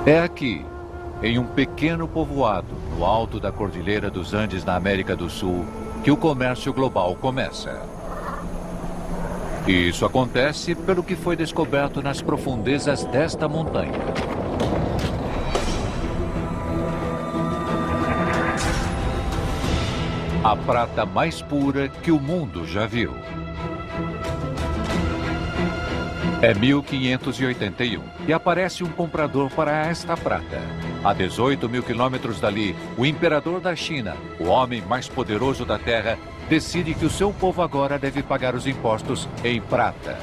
É aqui, em um pequeno povoado, no alto da Cordilheira dos Andes, na América do Sul, que o comércio global começa. E isso acontece pelo que foi descoberto nas profundezas desta montanha. A prata mais pura que o mundo já viu. É 1581 e aparece um comprador para esta prata. A 18 mil quilômetros dali, o imperador da China, o homem mais poderoso da Terra, decide que o seu povo agora deve pagar os impostos em prata.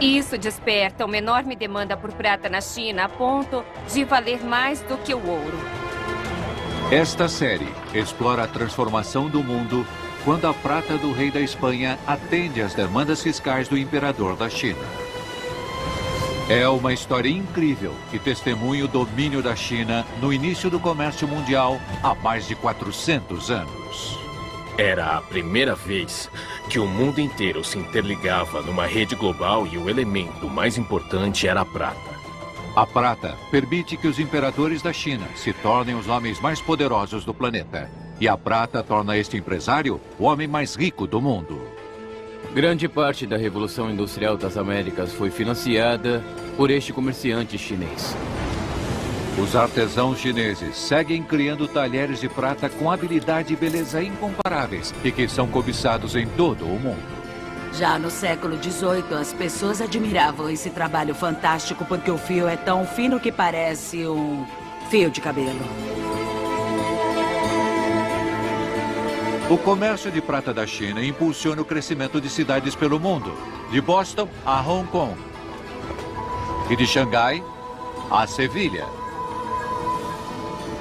Isso desperta uma enorme demanda por prata na China, a ponto de valer mais do que o ouro. Esta série explora a transformação do mundo quando a prata do rei da Espanha atende às demandas fiscais do imperador da China. É uma história incrível que testemunha o domínio da China no início do comércio mundial há mais de 400 anos. Era a primeira vez que o mundo inteiro se interligava numa rede global e o elemento mais importante era a prata. A prata permite que os imperadores da China se tornem os homens mais poderosos do planeta. E a prata torna este empresário o homem mais rico do mundo. Grande parte da Revolução Industrial das Américas foi financiada por este comerciante chinês. Os artesãos chineses seguem criando talheres de prata com habilidade e beleza incomparáveis e que são cobiçados em todo o mundo. Já no século XVIII, as pessoas admiravam esse trabalho fantástico porque o fio é tão fino que parece um fio de cabelo. O comércio de prata da China impulsiona o crescimento de cidades pelo mundo, de Boston a Hong Kong e de Xangai a Sevilha.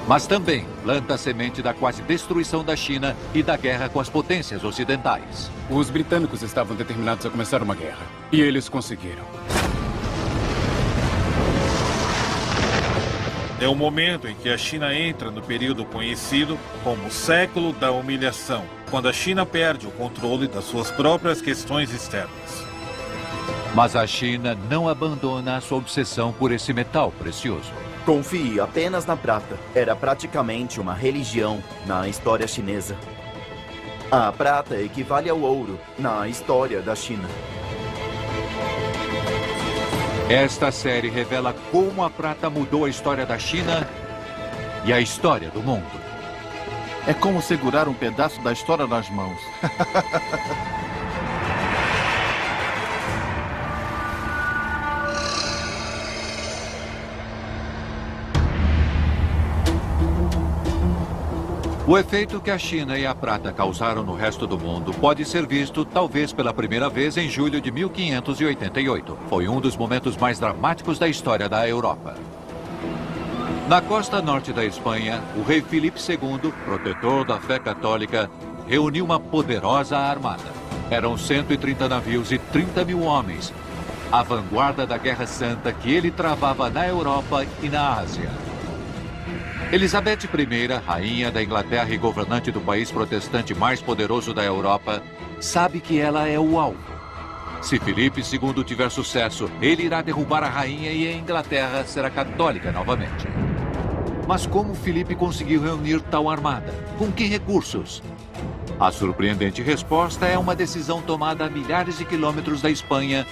Mas também planta a semente da quase destruição da China e da guerra com as potências ocidentais. Os britânicos estavam determinados a começar uma guerra. E eles conseguiram. É o momento em que a China entra no período conhecido como o século da humilhação, quando a China perde o controle das suas próprias questões externas. Mas a China não abandona a sua obsessão por esse metal precioso. Confie apenas na prata. Era praticamente uma religião na história chinesa. A prata equivale ao ouro na história da China. Esta série revela como a prata mudou a história da China e a história do mundo. É como segurar um pedaço da história nas mãos. O efeito que a China e a prata causaram no resto do mundo pode ser visto, talvez pela primeira vez, em julho de 1588. Foi um dos momentos mais dramáticos da história da Europa. Na costa norte da Espanha, o rei Filipe II, protetor da fé católica, reuniu uma poderosa armada. Eram 130 navios e 30 mil homens, a vanguarda da Guerra Santa que ele travava na Europa e na Ásia. Elizabeth I, rainha da Inglaterra e governante do país protestante mais poderoso da Europa, sabe que ela é o alvo. Se Filipe II tiver sucesso, ele irá derrubar a rainha e a Inglaterra será católica novamente. Mas como Filipe conseguiu reunir tal armada? Com que recursos? A surpreendente resposta é uma decisão tomada a milhares de quilômetros da Espanha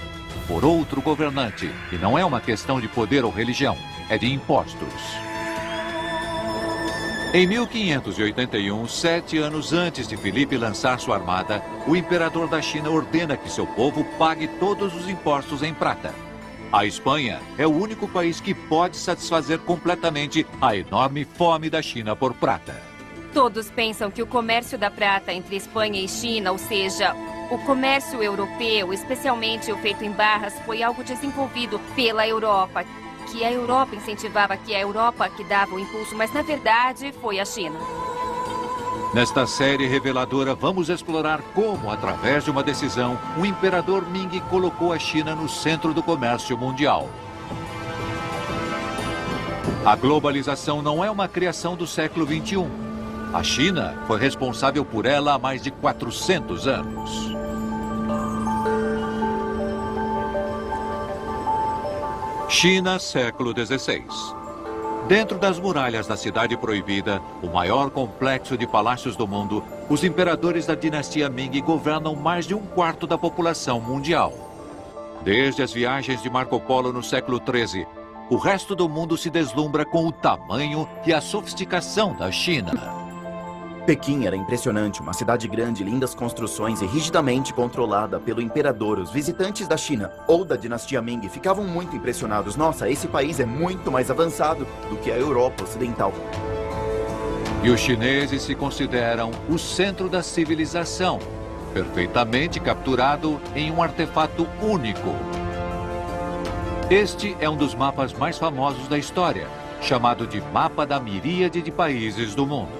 por outro governante. E não é uma questão de poder ou religião, é de impostos. Em 1581, 7 anos antes de Filipe lançar sua armada, o imperador da China ordena que seu povo pague todos os impostos em prata. A Espanha é o único país que pode satisfazer completamente a enorme fome da China por prata. Todos pensam que o comércio da prata entre Espanha e China, ou seja, o comércio europeu, especialmente o feito em barras, foi algo desenvolvido pela Europa. Que a Europa incentivava, que a Europa que dava o impulso, mas na verdade foi a China. Nesta série reveladora, vamos explorar como, através de uma decisão, o imperador Ming colocou a China no centro do comércio mundial. A globalização não é uma criação do século XXI. A China foi responsável por ela há mais de 400 anos. China, século XVI. Dentro das muralhas da Cidade Proibida, o maior complexo de palácios do mundo, os imperadores da dinastia Ming governam mais de 1/4 da população mundial. Desde as viagens de Marco Polo no século XIII, o resto do mundo se deslumbra com o tamanho e a sofisticação da China. Pequim era impressionante, uma cidade grande, lindas construções e rigidamente controlada pelo imperador. Os visitantes da China ou da dinastia Ming ficavam muito impressionados. Nossa, esse país é muito mais avançado do que a Europa Ocidental. E os chineses se consideram o centro da civilização, perfeitamente capturado em um artefato único. Este é um dos mapas mais famosos da história, chamado de Mapa da Miríade de Países do Mundo.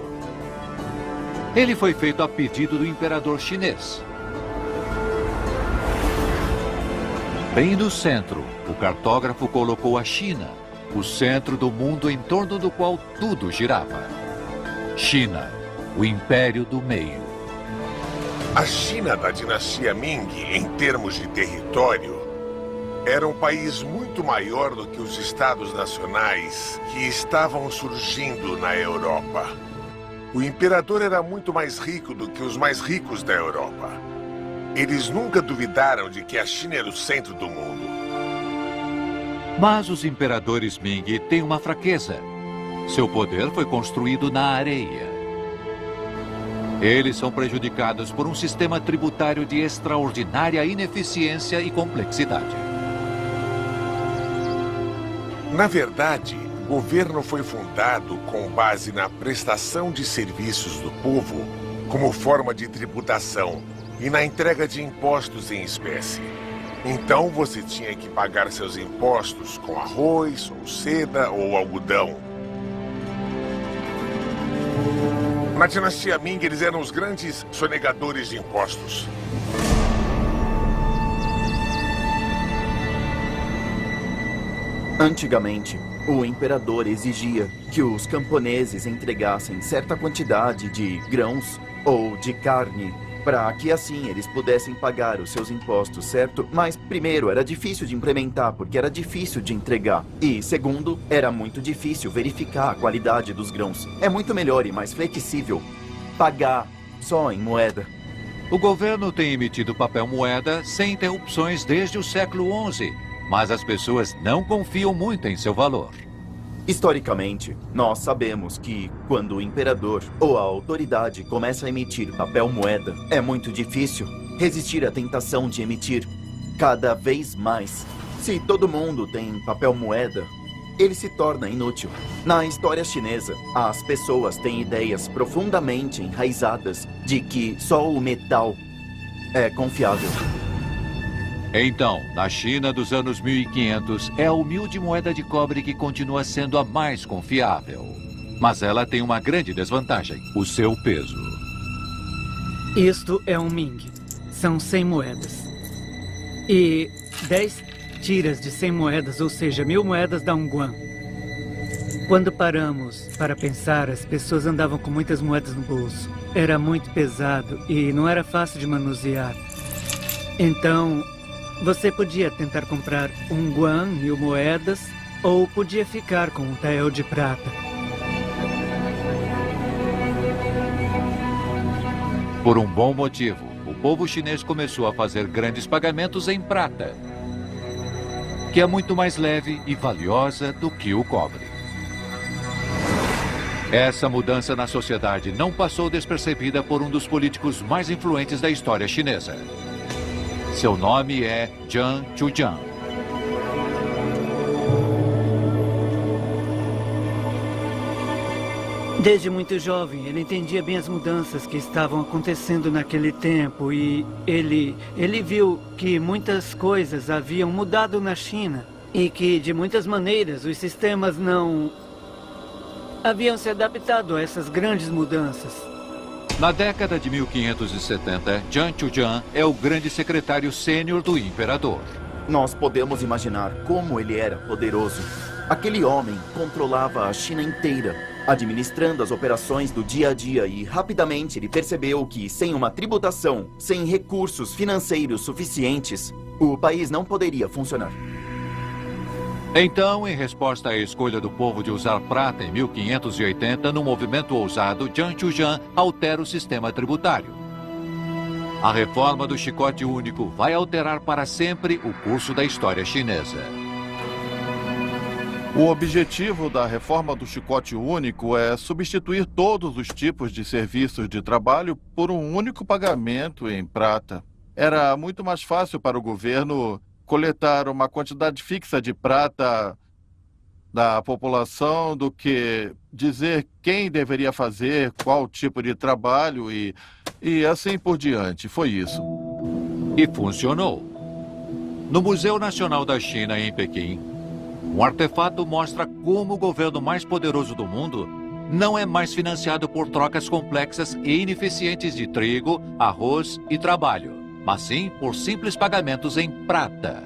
Ele foi feito a pedido do imperador chinês. Bem no centro, o cartógrafo colocou a China, o centro do mundo em torno do qual tudo girava. China, o império do meio. A China da dinastia Ming, em termos de território, era um país muito maior do que os estados nacionais que estavam surgindo na Europa. O imperador era muito mais rico do que os mais ricos da Europa. Eles nunca duvidaram de que a China era o centro do mundo. Mas os imperadores Ming têm uma fraqueza. Seu poder foi construído na areia. Eles são prejudicados por um sistema tributário de extraordinária ineficiência e complexidade. Na verdade, o governo foi fundado com base na prestação de serviços do povo como forma de tributação e na entrega de impostos em espécie. Então você tinha que pagar seus impostos com arroz, ou seda, ou algodão. Na dinastia Ming, eles eram os grandes sonegadores de impostos. Antigamente, o imperador exigia que os camponeses entregassem certa quantidade de grãos ou de carne para que assim eles pudessem pagar os seus impostos, certo? Mas primeiro, era difícil de implementar porque era difícil de entregar. E segundo, era muito difícil verificar a qualidade dos grãos. É muito melhor e mais flexível pagar só em moeda. O governo tem emitido papel moeda sem interrupções desde o século XI. Mas as pessoas não confiam muito em seu valor. Historicamente, nós sabemos que quando o imperador ou a autoridade começa a emitir papel moeda, é muito difícil resistir à tentação de emitir cada vez mais. Se todo mundo tem papel moeda, ele se torna inútil. Na história chinesa, as pessoas têm ideias profundamente enraizadas de que só o metal é confiável. Então, na China dos anos 1500, é a humilde moeda de cobre que continua sendo a mais confiável. Mas ela tem uma grande desvantagem: o seu peso. Isto é um Ming. São 100 moedas. E 10 tiras de 100 moedas, ou seja, 1000 moedas dá um guan. Quando paramos para pensar, as pessoas andavam com muitas moedas no bolso. Era muito pesado e não era fácil de manusear. Então, você podia tentar comprar um guan, 1000 moedas, ou podia ficar com um tael de prata. Por um bom motivo, o povo chinês começou a fazer grandes pagamentos em prata, que é muito mais leve e valiosa do que o cobre. Essa mudança na sociedade não passou despercebida por um dos políticos mais influentes da história chinesa. Seu nome é Jiang Zuojiang. Desde muito jovem, ele entendia bem as mudanças que estavam acontecendo naquele tempo e ele viu que muitas coisas haviam mudado na China e que, de muitas maneiras, os sistemas não haviam se adaptado a essas grandes mudanças. Na década de 1570, Jiang Zuojiang é o grande secretário sênior do imperador. Nós podemos imaginar como ele era poderoso. Aquele homem controlava a China inteira, administrando as operações do dia a dia, e rapidamente ele percebeu que, sem uma tributação, sem recursos financeiros suficientes, o país não poderia funcionar. Então, em resposta à escolha do povo de usar prata em 1580, no movimento ousado, Jiang Chujian altera o sistema tributário. A reforma do chicote único vai alterar para sempre o curso da história chinesa. O objetivo da reforma do chicote único é substituir todos os tipos de serviços de trabalho por um único pagamento em prata. Era muito mais fácil para o governo coletar uma quantidade fixa de prata da população do que dizer quem deveria fazer qual tipo de trabalho e assim por diante. Foi isso. E funcionou. No Museu Nacional da China, em Pequim, um artefato mostra como o governo mais poderoso do mundo não é mais financiado por trocas complexas e ineficientes de trigo, arroz e trabalho, mas sim por simples pagamentos em prata.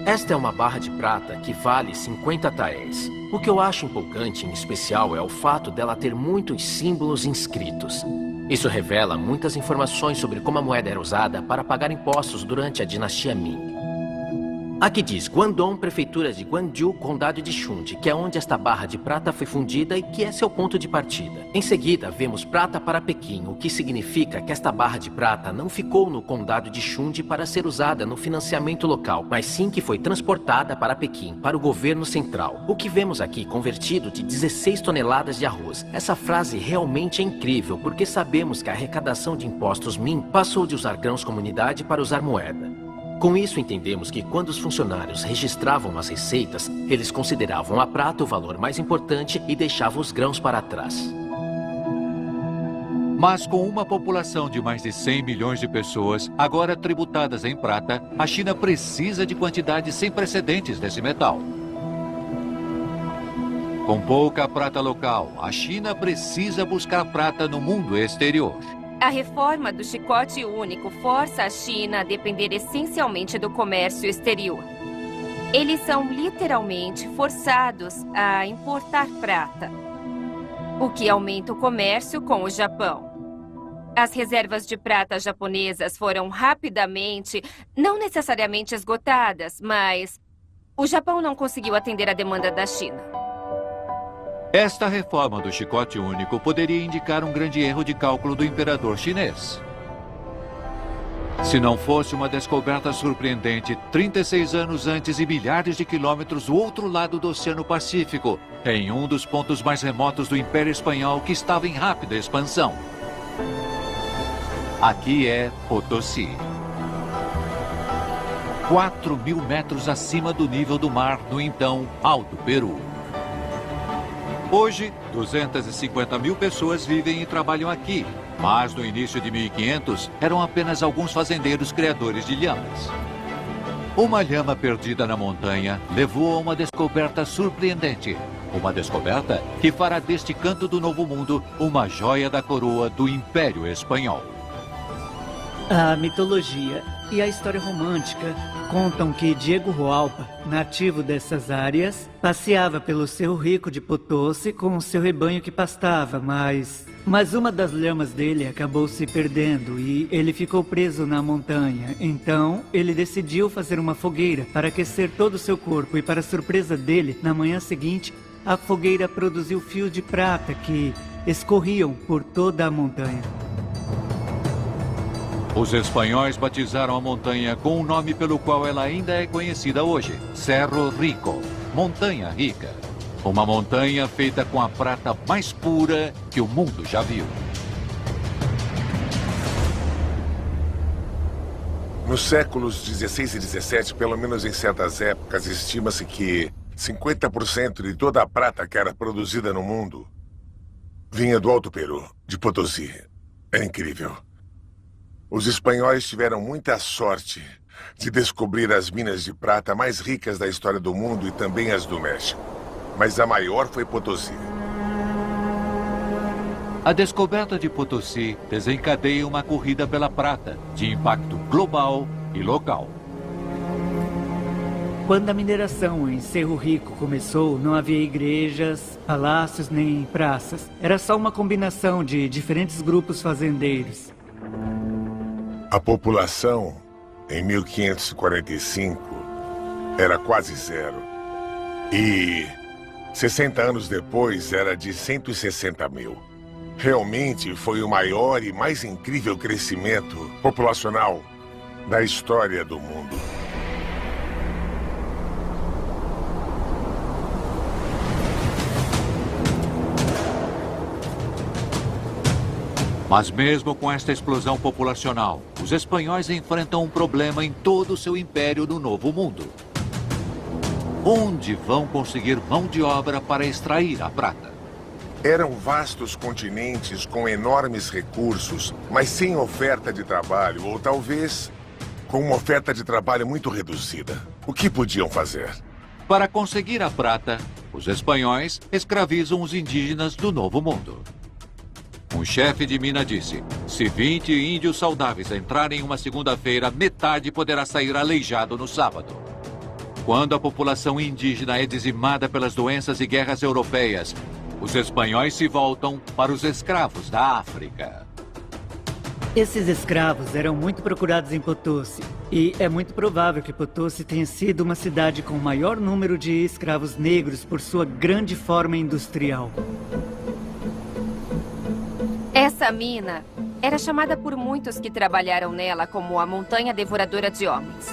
Esta é uma barra de prata que vale 50 taéis. O que eu acho empolgante em especial é o fato dela ter muitos símbolos inscritos. Isso revela muitas informações sobre como a moeda era usada para pagar impostos durante a dinastia Ming. Aqui diz Guangdong, prefeitura de Guangzhou, condado de Shunde, que é onde esta barra de prata foi fundida e que é seu ponto de partida. Em seguida, vemos prata para Pequim, o que significa que esta barra de prata não ficou no condado de Shunde para ser usada no financiamento local, mas sim que foi transportada para Pequim, para o governo central. O que vemos aqui convertido de 16 toneladas de arroz. Essa frase realmente é incrível, porque sabemos que a arrecadação de impostos Ming passou de usar grãos como unidade para usar moeda. Com isso, entendemos que quando os funcionários registravam as receitas, eles consideravam a prata o valor mais importante e deixavam os grãos para trás. Mas com uma população de mais de 100 milhões de pessoas, agora tributadas em prata, a China precisa de quantidades sem precedentes desse metal. Com pouca prata local, a China precisa buscar prata no mundo exterior. A reforma do chicote único força a China a depender essencialmente do comércio exterior. Eles são literalmente forçados a importar prata, o que aumenta o comércio com o Japão. As reservas de prata japonesas foram rapidamente, não necessariamente esgotadas, mas o Japão não conseguiu atender a demanda da China. Esta reforma do chicote único poderia indicar um grande erro de cálculo do imperador chinês. Se não fosse uma descoberta surpreendente 36 anos antes e milhares de quilômetros do outro lado do Oceano Pacífico, em um dos pontos mais remotos do Império Espanhol que estava em rápida expansão. Aqui é Potosí. 4.000 metros acima do nível do mar no então Alto Peru. Hoje, 250 mil pessoas vivem e trabalham aqui, mas no início de 1500 eram apenas alguns fazendeiros criadores de lhamas. Uma lhama perdida na montanha levou a uma descoberta surpreendente. Uma descoberta que fará deste canto do Novo Mundo uma joia da coroa do Império Espanhol. A mitologia e a história romântica contam que Diego Hualpa, nativo dessas áreas, passeava pelo Cerro Rico de Potosí com o seu rebanho que pastava, mas uma das lhamas dele acabou se perdendo e ele ficou preso na montanha. Então, ele decidiu fazer uma fogueira para aquecer todo o seu corpo e, para surpresa dele, na manhã seguinte, a fogueira produziu fios de prata que escorriam por toda a montanha. Os espanhóis batizaram a montanha com o nome pelo qual ela ainda é conhecida hoje, Cerro Rico, Montanha Rica. Uma montanha feita com a prata mais pura que o mundo já viu. Nos séculos 16 e 17, pelo menos em certas épocas, estima-se que 50% de toda a prata que era produzida no mundo vinha do Alto Peru, de Potosí. É incrível. Os espanhóis tiveram muita sorte de descobrir as minas de prata mais ricas da história do mundo e também as do México. Mas a maior foi Potosí. A descoberta de Potosí desencadeia uma corrida pela prata, de impacto global e local. Quando a mineração em Cerro Rico começou, não havia igrejas, palácios nem praças. Era só uma combinação de diferentes grupos fazendeiros. A população, em 1545, era quase zero. E 60 anos depois era de 160 mil. Realmente foi o maior e mais incrível crescimento populacional da história do mundo. Mas mesmo com esta explosão populacional, os espanhóis enfrentam um problema em todo o seu império no Novo Mundo. Onde vão conseguir mão de obra para extrair a prata? Eram vastos continentes com enormes recursos, mas sem oferta de trabalho, ou talvez com uma oferta de trabalho muito reduzida. O que podiam fazer? Para conseguir a prata, os espanhóis escravizam os indígenas do Novo Mundo. Um chefe de mina disse: se 20 índios saudáveis entrarem uma segunda-feira, metade poderá sair aleijado no sábado. Quando a população indígena é dizimada pelas doenças e guerras europeias, os espanhóis se voltam para os escravos da África. Esses escravos eram muito procurados em Potosí, e é muito provável que Potosí tenha sido uma cidade com o maior número de escravos negros por sua grande forma industrial. Essa mina era chamada por muitos que trabalharam nela como a Montanha Devoradora de Homens.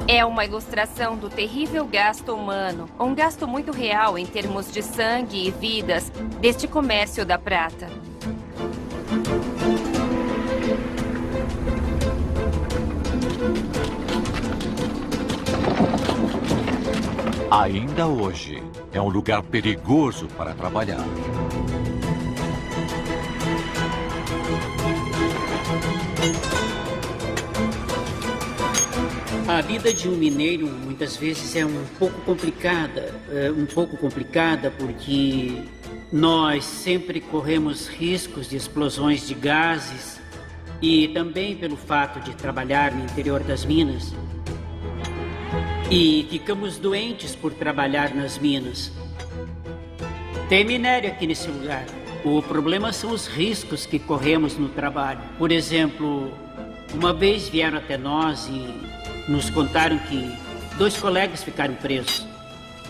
É uma ilustração do terrível gasto humano, um gasto muito real em termos de sangue e vidas deste comércio da prata. Ainda hoje, é um lugar perigoso para trabalhar. A vida de um mineiro muitas vezes é um pouco complicada porque nós sempre corremos riscos de explosões de gases e também pelo fato de trabalhar no interior das minas. E ficamos doentes por trabalhar nas minas. Tem minério aqui nesse lugar. O problema são os riscos que corremos no trabalho. Por exemplo, uma vez vieram até nós e nos contaram que 2 colegas ficaram presos.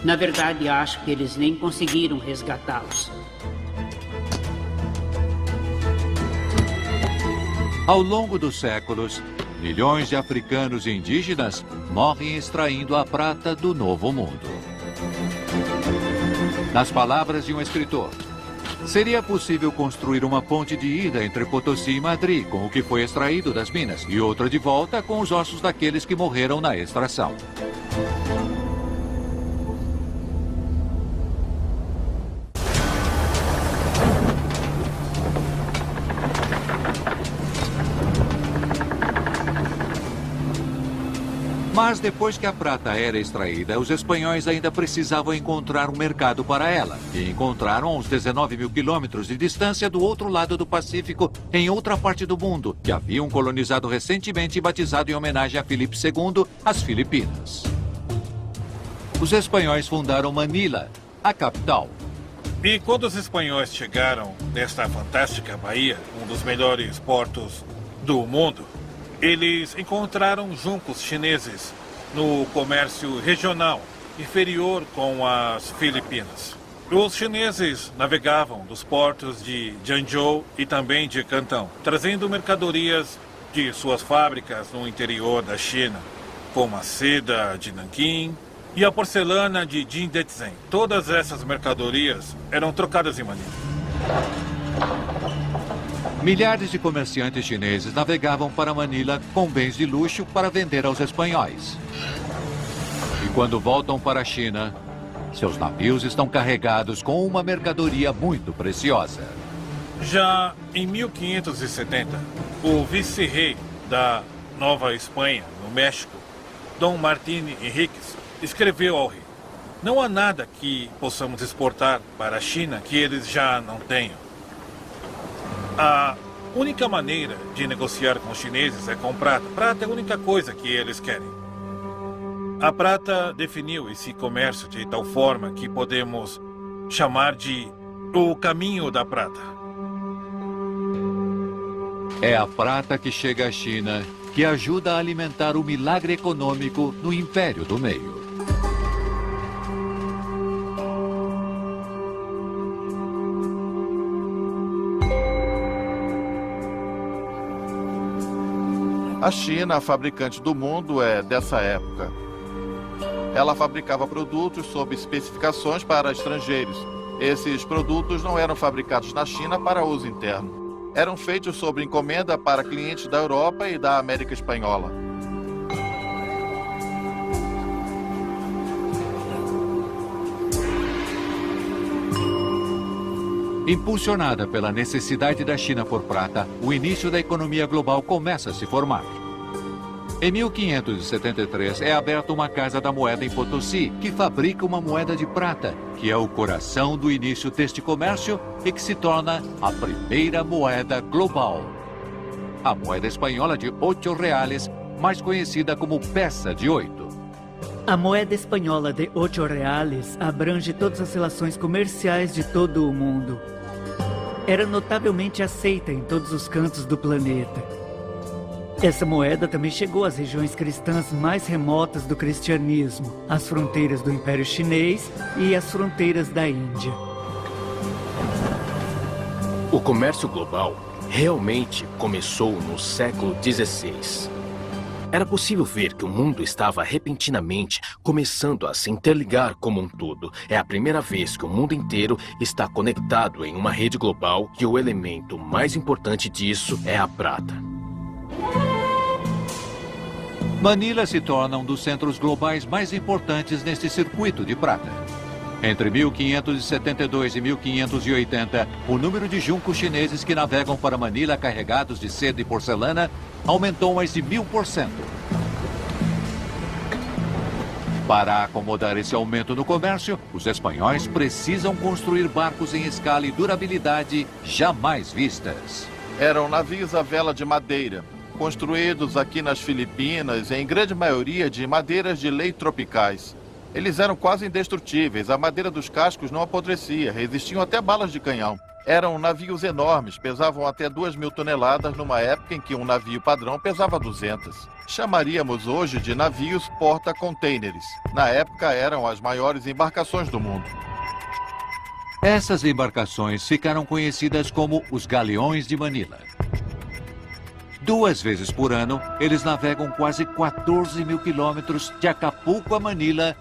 Na verdade, acho que eles nem conseguiram resgatá-los. Ao longo dos séculos, milhões de africanos e indígenas morrem extraindo a prata do Novo Mundo. Nas palavras de um escritor, seria possível construir uma ponte de ida entre Potosí e Madrid com o que foi extraído das minas e outra de volta com os ossos daqueles que morreram na extração. Mas depois que a prata era extraída, os espanhóis ainda precisavam encontrar um mercado para ela. E encontraram a uns 19 mil quilômetros de distância do outro lado do Pacífico, em outra parte do mundo, que haviam colonizado recentemente e batizado em homenagem a Filipe II, as Filipinas. Os espanhóis fundaram Manila, a capital. E quando os espanhóis chegaram nesta fantástica baía, um dos melhores portos do mundo, eles encontraram juncos chineses no comércio regional inferior com as Filipinas. Os chineses navegavam dos portos de Jiangzhou e também de Cantão, trazendo mercadorias de suas fábricas no interior da China, como a seda de Nanquim e a porcelana de Jingdezhen. Todas essas mercadorias eram trocadas em Manila. Milhares de comerciantes chineses navegavam para Manila com bens de luxo para vender aos espanhóis. E quando voltam para a China, seus navios estão carregados com uma mercadoria muito preciosa. Já em 1570, o vice-rei da Nova Espanha, no México, Dom Martín Henriques, escreveu ao rei: não há nada que possamos exportar para a China que eles já não tenham. A única maneira de negociar com os chineses é com prata. Prata é a única coisa que eles querem. A prata definiu esse comércio de tal forma que podemos chamar de o caminho da prata. É a prata que chega à China que ajuda a alimentar o milagre econômico no Império do Meio. A China, a fabricante do mundo, é dessa época. Ela fabricava produtos sob especificações para estrangeiros. Esses produtos não eram fabricados na China para uso interno. Eram feitos sob encomenda para clientes da Europa e da América Espanhola. Impulsionada pela necessidade da China por prata, o início da economia global começa a se formar. Em 1573, é aberta uma casa da moeda em Potosí, que fabrica uma moeda de prata, que é o coração do início deste comércio e que se torna a primeira moeda global. A moeda espanhola de 8 reales, mais conhecida como peça de 8. A moeda espanhola de 8 reales abrange todas as relações comerciais de todo o mundo. Era notavelmente aceita em todos os cantos do planeta. Essa moeda também chegou às regiões cristãs mais remotas do cristianismo, às fronteiras do Império Chinês e às fronteiras da Índia. O comércio global realmente começou no século XVI. Era possível ver que o mundo estava repentinamente começando a se interligar como um todo. É a primeira vez que o mundo inteiro está conectado em uma rede global e o elemento mais importante disso é a prata. Manila se torna um dos centros globais mais importantes neste circuito de prata. Entre 1572 e 1580, o número de juncos chineses que navegam para Manila carregados de seda e porcelana aumentou mais de 1000%. Para acomodar esse aumento no comércio, os espanhóis precisam construir barcos em escala e durabilidade jamais vistas. Eram navios à vela de madeira, construídos aqui nas Filipinas, em grande maioria de madeiras de lei tropicais. Eles eram quase indestrutíveis, a madeira dos cascos não apodrecia, resistiam até balas de canhão. Eram navios enormes, pesavam até 2.000 toneladas numa época em que um navio padrão pesava 200. Chamaríamos hoje de navios porta-contêineres. Na época eram as maiores embarcações do mundo. Essas embarcações ficaram conhecidas como os Galeões de Manila. 2 vezes por ano, eles navegam quase 14.000 quilômetros de Acapulco a Manila,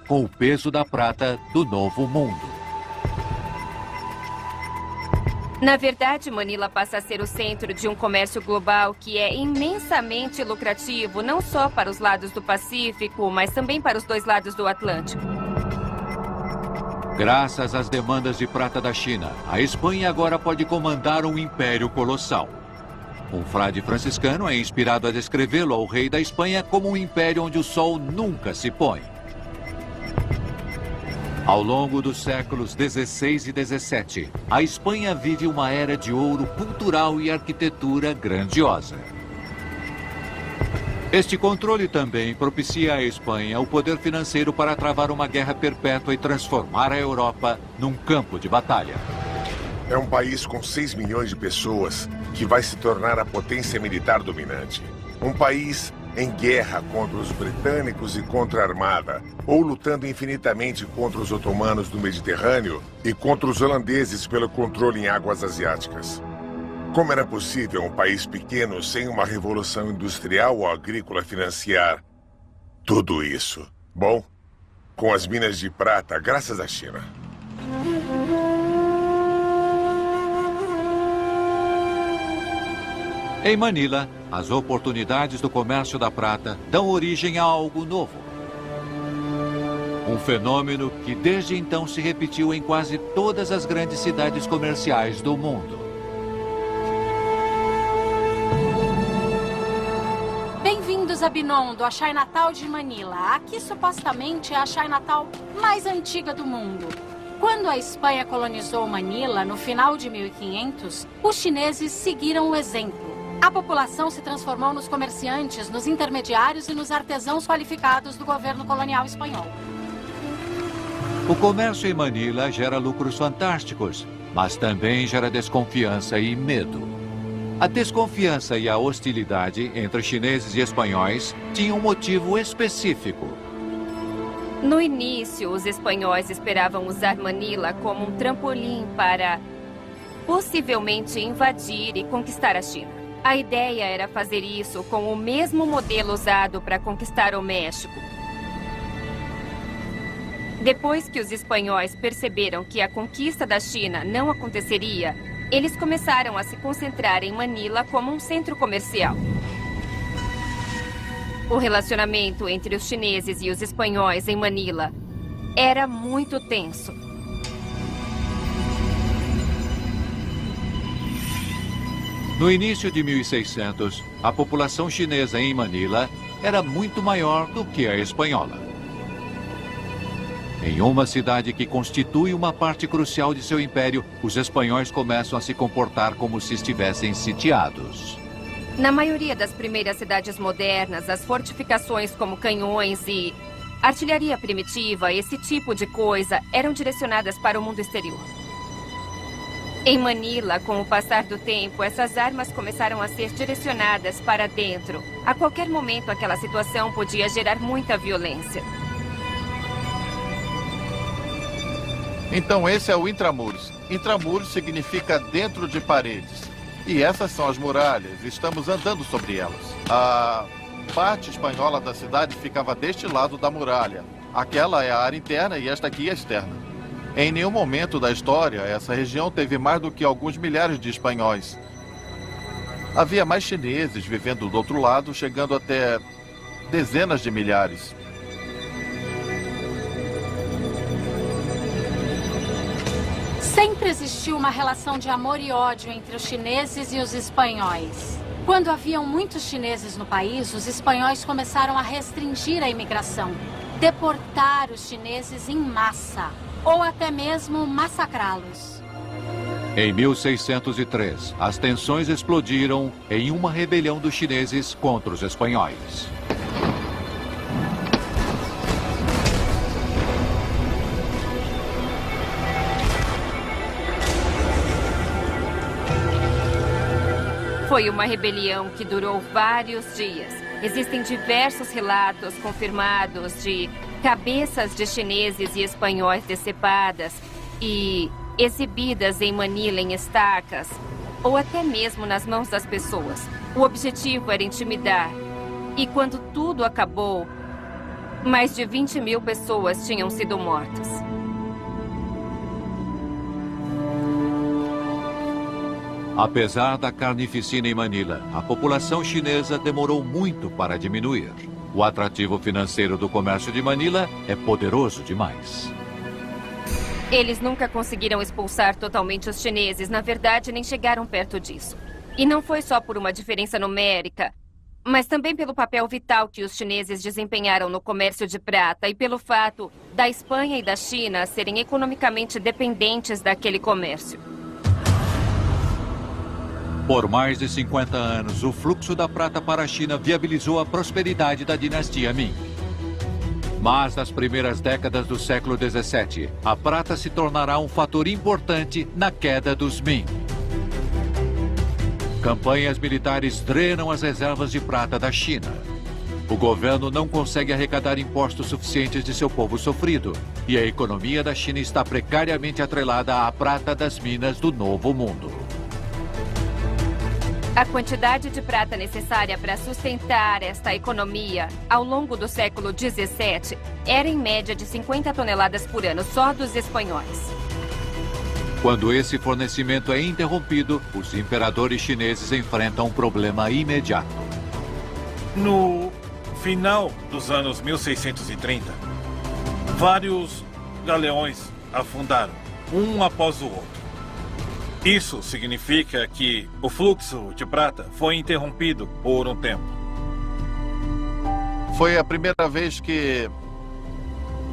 com o peso da prata do Novo Mundo. Na verdade, Manila passa a ser o centro de um comércio global que é imensamente lucrativo, não só para os lados do Pacífico, mas também para os 2 lados do Atlântico. Graças às demandas de prata da China, a Espanha agora pode comandar um império colossal. Um frade franciscano é inspirado a descrevê-lo ao rei da Espanha como um império onde o sol nunca se põe. Ao longo dos séculos 16 e 17, a Espanha vive uma era de ouro cultural e arquitetura grandiosa. Este controle também propicia à Espanha o poder financeiro para travar uma guerra perpétua e transformar a Europa num campo de batalha. É um país com 6 milhões de pessoas que vai se tornar a potência militar dominante. Um país em guerra contra os britânicos e contra a Armada, ou lutando infinitamente contra os otomanos do Mediterrâneo e contra os holandeses pelo controle em águas asiáticas. Como era possível um país pequeno sem uma revolução industrial ou agrícola financiar tudo isso? Bom, com as minas de prata, graças à China. Em Manila, as oportunidades do comércio da prata dão origem a algo novo. Um fenômeno que desde então se repetiu em quase todas as grandes cidades comerciais do mundo. Bem-vindos a Binondo, a Chinatown de Manila. Aqui supostamente é a Chinatown mais antiga do mundo. Quando a Espanha colonizou Manila no final de 1500, os chineses seguiram o exemplo. A população se transformou nos comerciantes, nos intermediários e nos artesãos qualificados do governo colonial espanhol. O comércio em Manila gera lucros fantásticos, mas também gera desconfiança e medo. A desconfiança e a hostilidade entre chineses e espanhóis tinham um motivo específico. No início, os espanhóis esperavam usar Manila como um trampolim para possivelmente invadir e conquistar a China. A ideia era fazer isso com o mesmo modelo usado para conquistar o México. Depois que os espanhóis perceberam que a conquista da China não aconteceria, eles começaram a se concentrar em Manila como um centro comercial. O relacionamento entre os chineses e os espanhóis em Manila era muito tenso. No início de 1600, a população chinesa em Manila era muito maior do que a espanhola. Em uma cidade que constitui uma parte crucial de seu império, os espanhóis começam a se comportar como se estivessem sitiados. Na maioria das primeiras cidades modernas, as fortificações como canhões e artilharia primitiva, esse tipo de coisa, eram direcionadas para o mundo exterior. Em Manila, com o passar do tempo, essas armas começaram a ser direcionadas para dentro. A qualquer momento, aquela situação podia gerar muita violência. Então esse é o intramuros. Intramuros significa dentro de paredes. E essas são as muralhas. Estamos andando sobre elas. A parte espanhola da cidade ficava deste lado da muralha. Aquela é a área interna e esta aqui é a externa. Em nenhum momento da história, essa região teve mais do que alguns milhares de espanhóis. Havia mais chineses vivendo do outro lado, chegando até dezenas de milhares. Sempre existiu uma relação de amor e ódio entre os chineses e os espanhóis. Quando haviam muitos chineses no país, os espanhóis começaram a restringir a imigração, deportar os chineses em massa, ou até mesmo massacrá-los. Em 1603, as tensões explodiram em uma rebelião dos chineses contra os espanhóis. Foi uma rebelião que durou vários dias. Existem diversos relatos confirmados de cabeças de chineses e espanhóis decepadas e exibidas em Manila em estacas, ou até mesmo nas mãos das pessoas. O objetivo era intimidar. E quando tudo acabou, mais de 20 mil pessoas tinham sido mortas. Apesar da carnificina em Manila, a população chinesa demorou muito para diminuir. O atrativo financeiro do comércio de Manila é poderoso demais. Eles nunca conseguiram expulsar totalmente os chineses. Na verdade, nem chegaram perto disso. E não foi só por uma diferença numérica, mas também pelo papel vital que os chineses desempenharam no comércio de prata e pelo fato da Espanha e da China serem economicamente dependentes daquele comércio. Por mais de 50 anos, o fluxo da prata para a China viabilizou a prosperidade da dinastia Ming. Mas nas primeiras décadas do século XVII, a prata se tornará um fator importante na queda dos Ming. Campanhas militares drenam as reservas de prata da China. O governo não consegue arrecadar impostos suficientes de seu povo sofrido, e a economia da China está precariamente atrelada à prata das minas do Novo Mundo. A quantidade de prata necessária para sustentar esta economia ao longo do século XVII era em média de 50 toneladas por ano, só dos espanhóis. Quando esse fornecimento é interrompido, os imperadores chineses enfrentam um problema imediato. No final dos anos 1630, vários galeões afundaram, um após o outro. Isso significa que o fluxo de prata foi interrompido por um tempo. Foi a primeira vez que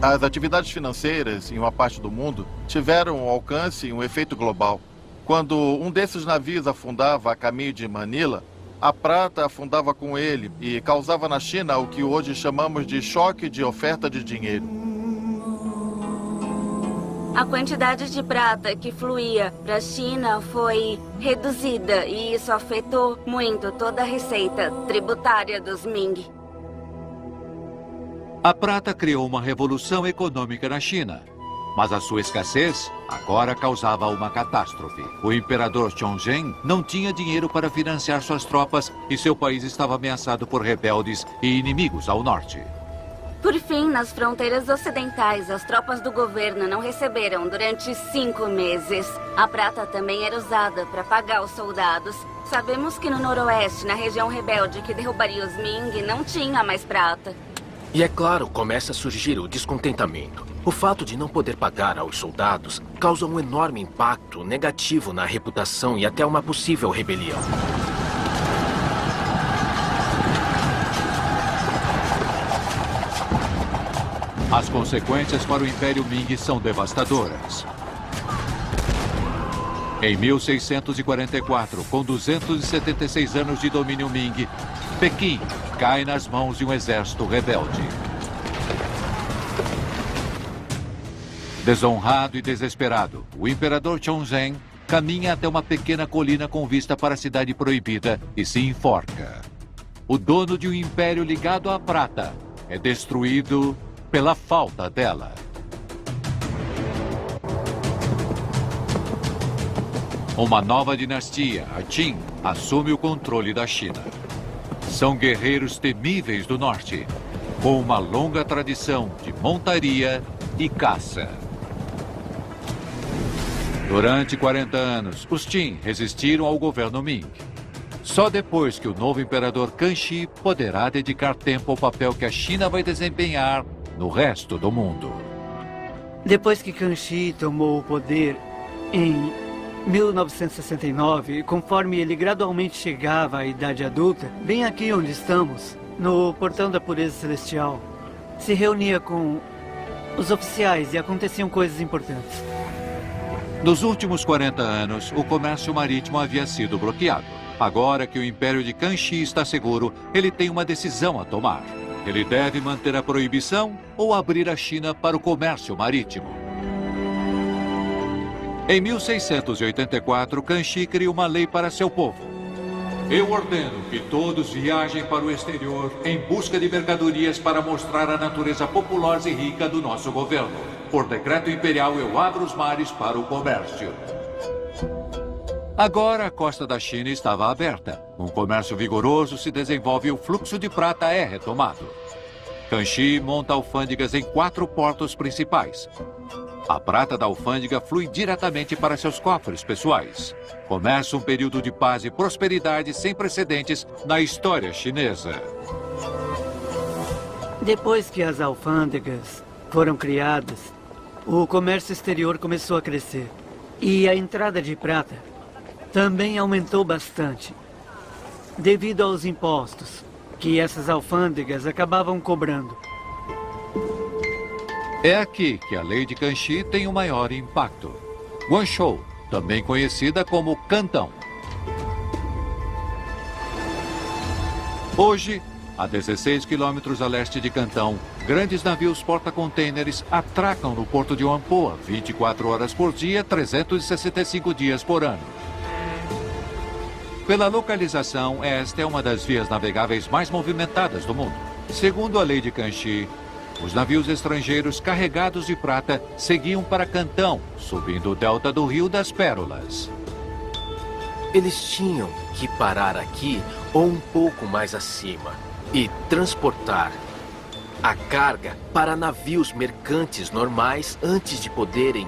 as atividades financeiras em uma parte do mundo tiveram um alcance e um efeito global. Quando um desses navios afundava a caminho de Manila, a prata afundava com ele e causava na China o que hoje chamamos de choque de oferta de dinheiro. A quantidade de prata que fluía para a China foi reduzida e isso afetou muito toda a receita tributária dos Ming. A prata criou uma revolução econômica na China. Mas a sua escassez agora causava uma catástrofe. O imperador Chongzhen não tinha dinheiro para financiar suas tropas e seu país estava ameaçado por rebeldes e inimigos ao norte. Por fim, nas fronteiras ocidentais, as tropas do governo não receberam durante 5 meses. A prata também era usada para pagar os soldados. Sabemos que no noroeste, na região rebelde que derrubaria os Ming, não tinha mais prata. E é claro, começa a surgir o descontentamento. O fato de não poder pagar aos soldados causa um enorme impacto negativo na reputação e até uma possível rebelião. As consequências para o Império Ming são devastadoras. Em 1644, com 276 anos de domínio Ming, Pequim cai nas mãos de um exército rebelde. Desonrado e desesperado, o imperador Chongzhen caminha até uma pequena colina com vista para a cidade proibida e se enforca. O dono de um império ligado à prata é destruído pela falta dela. Uma nova dinastia, a Qin, assume o controle da China. São guerreiros temíveis do norte, com uma longa tradição de montaria e caça. Durante 40 anos, os Qin resistiram ao governo Ming. Só depois que o novo imperador Kanxi poderá dedicar tempo ao papel que a China vai desempenhar no resto do mundo. Depois que Kanxi tomou o poder em 1969, conforme ele gradualmente chegava à idade adulta, bem aqui onde estamos, no Portão da Pureza Celestial, se reunia com os oficiais e aconteciam coisas importantes. Nos últimos 40 anos, o comércio marítimo havia sido bloqueado. Agora que o Império de Kanxi está seguro, ele tem uma decisão a tomar. Ele deve manter a proibição ou abrir a China para o comércio marítimo. Em 1684, Kanxi cria uma lei para seu povo. Eu ordeno que todos viajem para o exterior em busca de mercadorias para mostrar a natureza populosa e rica do nosso governo. Por decreto imperial, eu abro os mares para o comércio. Agora, a costa da China estava aberta. Um comércio vigoroso se desenvolve e o fluxo de prata é retomado. Kanxi monta alfândegas em 4 portos principais. A prata da alfândega flui diretamente para seus cofres pessoais. Começa um período de paz e prosperidade sem precedentes na história chinesa. Depois que as alfândegas foram criadas, o comércio exterior começou a crescer. E a entrada de prata também aumentou bastante, devido aos impostos que essas alfândegas acabavam cobrando. É aqui que a lei de Kanxi tem o maior impacto. Guangzhou, também conhecida como Cantão. Hoje, a 16 quilômetros a leste de Cantão, grandes navios porta-contêineres atracam no porto de Whampoa 24 horas por dia, 365 dias por ano. Pela localização, esta é uma das vias navegáveis mais movimentadas do mundo. Segundo a lei de Kanxi, os navios estrangeiros carregados de prata seguiam para Cantão, subindo o delta do Rio das Pérolas. Eles tinham que parar aqui ou um pouco mais acima e transportar a carga para navios mercantes normais antes de poderem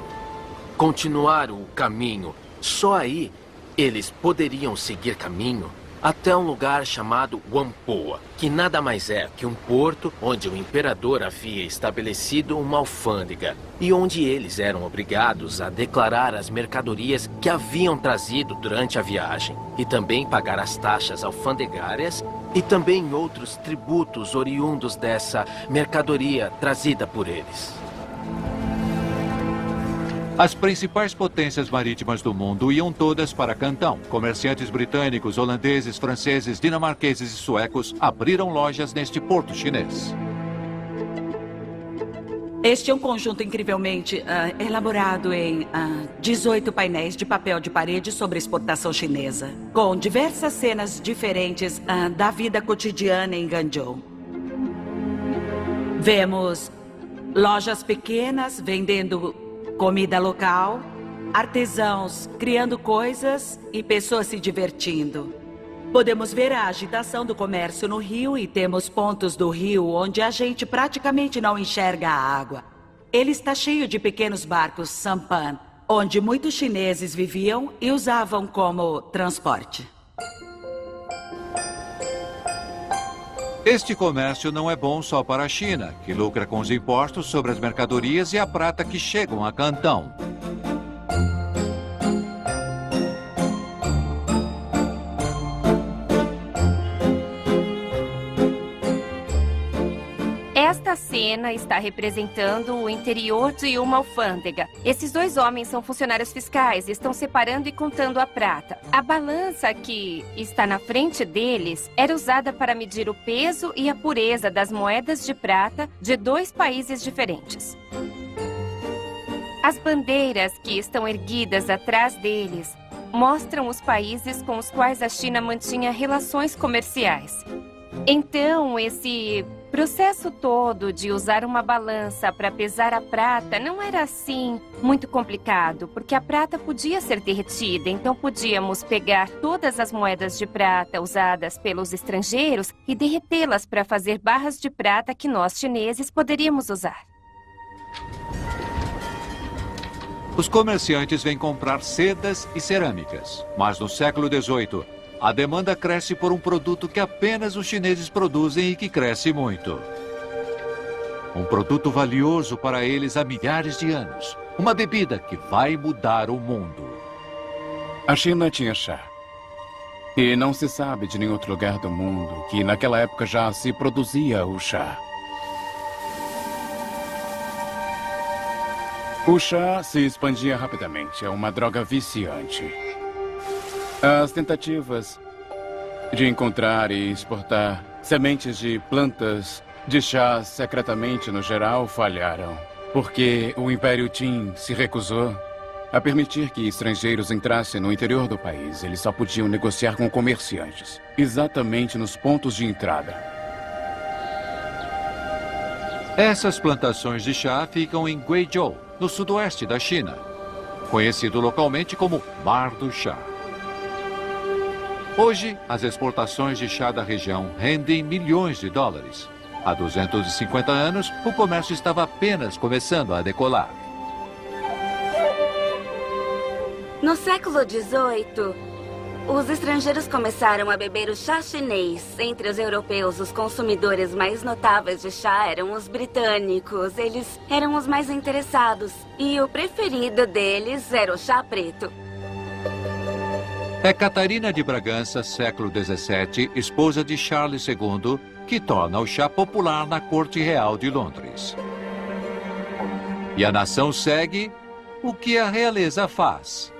continuar o caminho. Só aí eles poderiam seguir caminho até um lugar chamado Whampoa, que nada mais é que um porto onde o imperador havia estabelecido uma alfândega e onde eles eram obrigados a declarar as mercadorias que haviam trazido durante a viagem e também pagar as taxas alfandegárias e também outros tributos oriundos dessa mercadoria trazida por eles. As principais potências marítimas do mundo iam todas para Cantão. Comerciantes britânicos, holandeses, franceses, dinamarqueses e suecos abriram lojas neste porto chinês. Este é um conjunto incrivelmente elaborado em 18 painéis de papel de parede sobre exportação chinesa, com diversas cenas diferentes da vida cotidiana em Guangzhou. Vemos lojas pequenas vendendo Comida local, artesãos criando coisas e pessoas se divertindo. Podemos ver a agitação do comércio no rio e temos pontos do rio onde a gente praticamente não enxerga a água. Ele está cheio de pequenos barcos sampan, onde muitos chineses viviam e usavam como transporte. Este comércio não é bom só para a China, que lucra com os impostos sobre as mercadorias e a prata que chegam a Cantão. Esta cena está representando o interior de uma alfândega. Esses dois homens são funcionários fiscais e estão separando e contando a prata. A balança que está na frente deles era usada para medir o peso e a pureza das moedas de prata de dois países diferentes. As bandeiras que estão erguidas atrás deles mostram os países com os quais a China mantinha relações comerciais. Então, esse processo todo de usar uma balança para pesar a prata não era assim muito complicado, porque a prata podia ser derretida, então podíamos pegar todas as moedas de prata usadas pelos estrangeiros e derretê-las para fazer barras de prata que nós chineses poderíamos usar. Os comerciantes vêm comprar sedas e cerâmicas, mas no século XVIII, a demanda cresce por um produto que apenas os chineses produzem e que cresce muito. Um produto valioso para eles há milhares de anos. Uma bebida que vai mudar o mundo. A China tinha chá. E não se sabe de nenhum outro lugar do mundo que naquela época já se produzia o chá. O chá se expandia rapidamente. É uma droga viciante. As tentativas de encontrar e exportar sementes de plantas de chá secretamente no geral falharam, porque o Império Qing se recusou a permitir que estrangeiros entrassem no interior do país. Eles só podiam negociar com comerciantes, exatamente nos pontos de entrada. Essas plantações de chá ficam em Guizhou, no sudoeste da China, conhecido localmente como Mar do Chá. Hoje, as exportações de chá da região rendem milhões de dólares. Há 250 anos, o comércio estava apenas começando a decolar. No século XVIII, os estrangeiros começaram a beber o chá chinês. Entre os europeus, os consumidores mais notáveis de chá eram os britânicos. Eles eram os mais interessados. E o preferido deles era o chá preto. É Catarina de Bragança, século XVII, esposa de Charles II, que torna o chá popular na corte real de Londres. E a nação segue o que a realeza faz.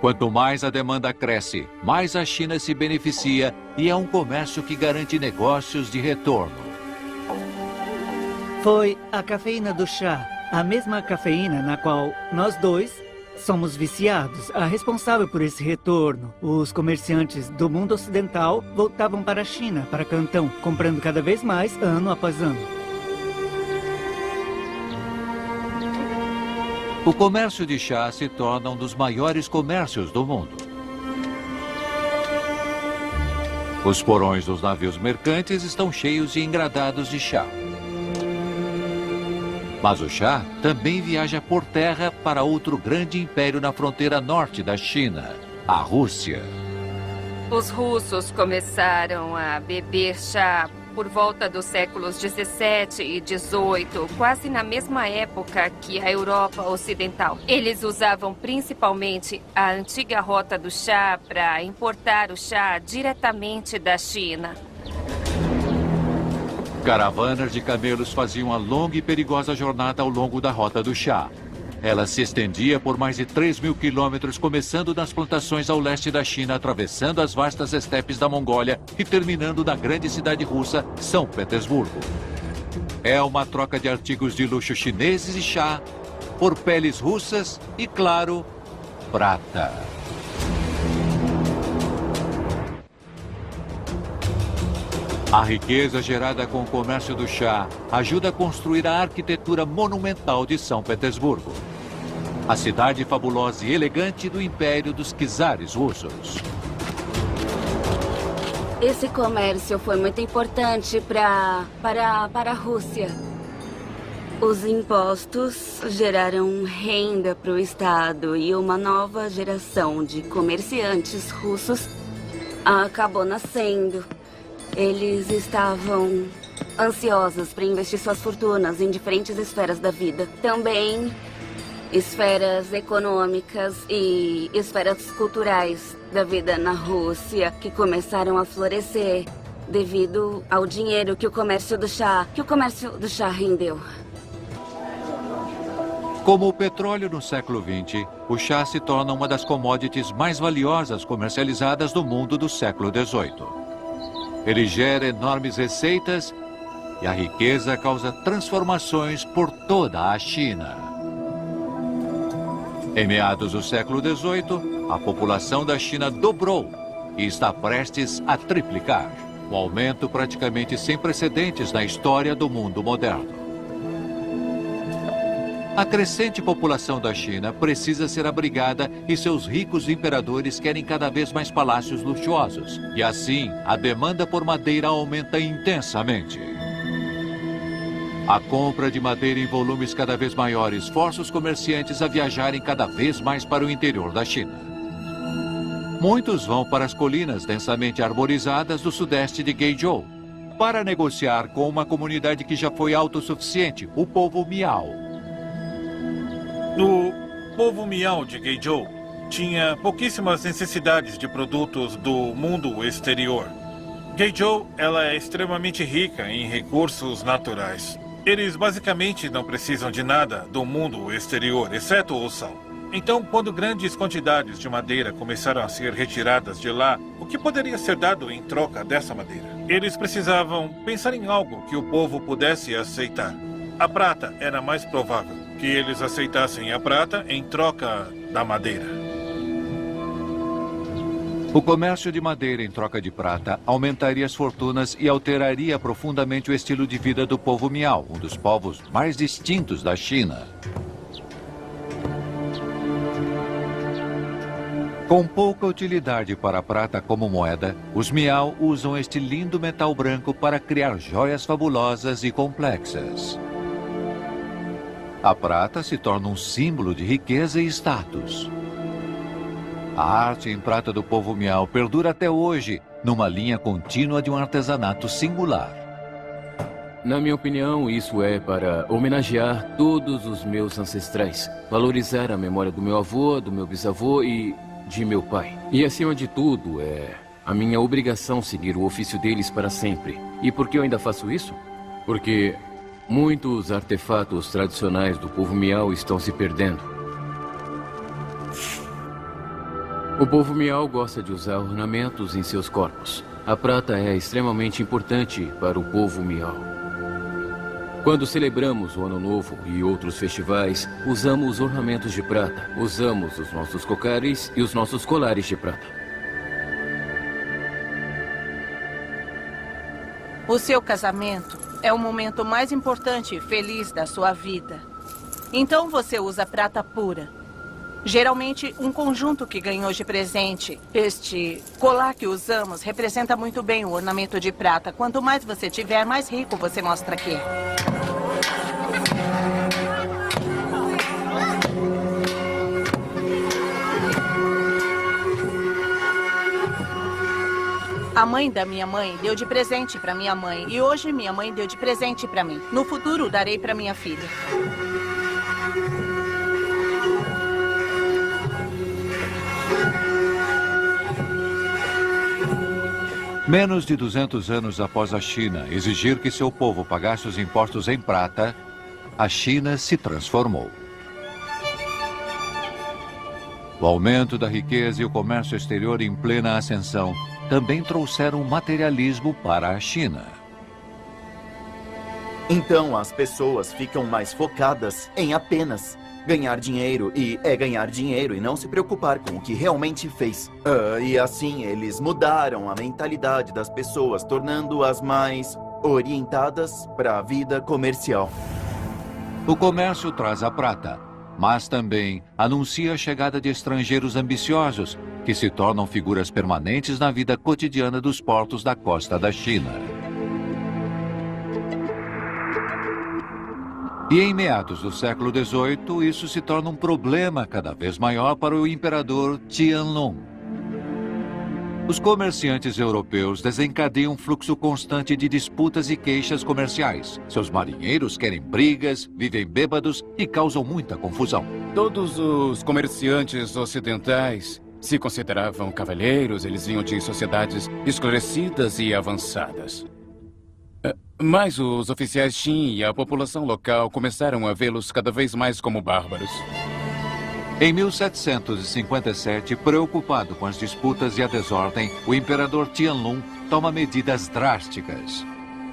Quanto mais a demanda cresce, mais a China se beneficia e é um comércio que garante negócios de retorno. Foi a cafeína do chá, a mesma cafeína na qual nós dois somos viciados, a responsável por esse retorno. Os comerciantes do mundo ocidental voltavam para a China, para Cantão, comprando cada vez mais ano após ano. O comércio de chá se torna um dos maiores comércios do mundo. Os porões dos navios mercantes estão cheios e engradados de chá. Mas o chá também viaja por terra para outro grande império na fronteira norte da China, a Rússia. Os russos começaram a beber chá por volta dos séculos 17 e 18, quase na mesma época que a Europa Ocidental. Eles usavam principalmente a antiga rota do chá para importar o chá diretamente da China. Caravanas de camelos faziam a longa e perigosa jornada ao longo da Rota do Chá. Ela se estendia por mais de 3.000 quilômetros, começando nas plantações ao leste da China, atravessando as vastas estepes da Mongólia e terminando na grande cidade russa, São Petersburgo. É uma troca de artigos de luxo chineses e chá por peles russas e, claro, prata. A riqueza gerada com o comércio do chá ajuda a construir a arquitetura monumental de São Petersburgo, a cidade fabulosa e elegante do Império dos Czares russos. Esse comércio foi muito importante para a Rússia. Os impostos geraram renda para o Estado e uma nova geração de comerciantes russos acabou nascendo. Eles estavam ansiosos para investir suas fortunas em diferentes esferas da vida. Também esferas econômicas e esferas culturais da vida na Rússia, que começaram a florescer devido ao dinheiro que o comércio do chá rendeu. Como o petróleo no século XX, o chá se torna uma das commodities mais valiosas comercializadas do mundo do século XVIII. Ele gera enormes receitas e a riqueza causa transformações por toda a China. Em meados do século XVIII, a população da China dobrou e está prestes a triplicar, um aumento praticamente sem precedentes na história do mundo moderno. A crescente população da China precisa ser abrigada e seus ricos imperadores querem cada vez mais palácios luxuosos. E assim, a demanda por madeira aumenta intensamente. A compra de madeira em volumes cada vez maiores força os comerciantes a viajarem cada vez mais para o interior da China. Muitos vão para as colinas densamente arborizadas do sudeste de Guizhou para negociar com uma comunidade que já foi autossuficiente, o povo Miao. O povo Miao de Guizhou tinha pouquíssimas necessidades de produtos do mundo exterior. Guizhou, ela é extremamente rica em recursos naturais. Eles basicamente não precisam de nada do mundo exterior, exceto o sal. Então, quando grandes quantidades de madeira começaram a ser retiradas de lá, o que poderia ser dado em troca dessa madeira? Eles precisavam pensar em algo que o povo pudesse aceitar. A prata era mais provável que eles aceitassem a prata em troca da madeira. O comércio de madeira em troca de prata aumentaria as fortunas e alteraria profundamente o estilo de vida do povo Miao, um dos povos mais distintos da China. Com pouca utilidade para a prata como moeda, os Miao usam este lindo metal branco para criar joias fabulosas e complexas. A prata se torna um símbolo de riqueza e status. A arte em prata do povo Miao perdura até hoje, numa linha contínua de um artesanato singular. Na minha opinião, isso é para homenagear todos os meus ancestrais, valorizar a memória do meu avô, do meu bisavô e de meu pai. E acima de tudo, é a minha obrigação seguir o ofício deles para sempre. E por que eu ainda faço isso? Porque muitos artefatos tradicionais do povo Miao estão se perdendo. O povo Miao gosta de usar ornamentos em seus corpos. A prata é extremamente importante para o povo Miao. Quando celebramos o Ano Novo e outros festivais, usamos ornamentos de prata. Usamos os nossos cocares e os nossos colares de prata. O seu casamento é o momento mais importante e feliz da sua vida. Então você usa prata pura. Geralmente, um conjunto que ganhou de presente. Este colar que usamos representa muito bem o ornamento de prata. Quanto mais você tiver, mais rico você mostra que é. A mãe da minha mãe deu de presente para minha mãe. E hoje minha mãe deu de presente para mim. No futuro, darei para minha filha. Menos de 200 anos após a China exigir que seu povo pagasse os impostos em prata, a China se transformou. O aumento da riqueza e o comércio exterior em plena ascensão também trouxeram materialismo para a China. Então as pessoas ficam mais focadas em apenas ganhar dinheiro e não se preocupar com o que realmente fez. E assim eles mudaram a mentalidade das pessoas, tornando-as mais orientadas para a vida comercial. O comércio traz a prata, mas também anuncia a chegada de estrangeiros ambiciosos, que se tornam figuras permanentes na vida cotidiana dos portos da costa da China. E em meados do século XVIII, isso se torna um problema cada vez maior para o imperador Qianlong. Os comerciantes europeus desencadeiam um fluxo constante de disputas e queixas comerciais. Seus marinheiros querem brigas, vivem bêbados e causam muita confusão. Todos os comerciantes ocidentais se consideravam cavalheiros, eles vinham de sociedades esclarecidas e avançadas. Mas os oficiais Qin e a população local começaram a vê-los cada vez mais como bárbaros. Em 1757, preocupado com as disputas e a desordem, o imperador Qianlong toma medidas drásticas.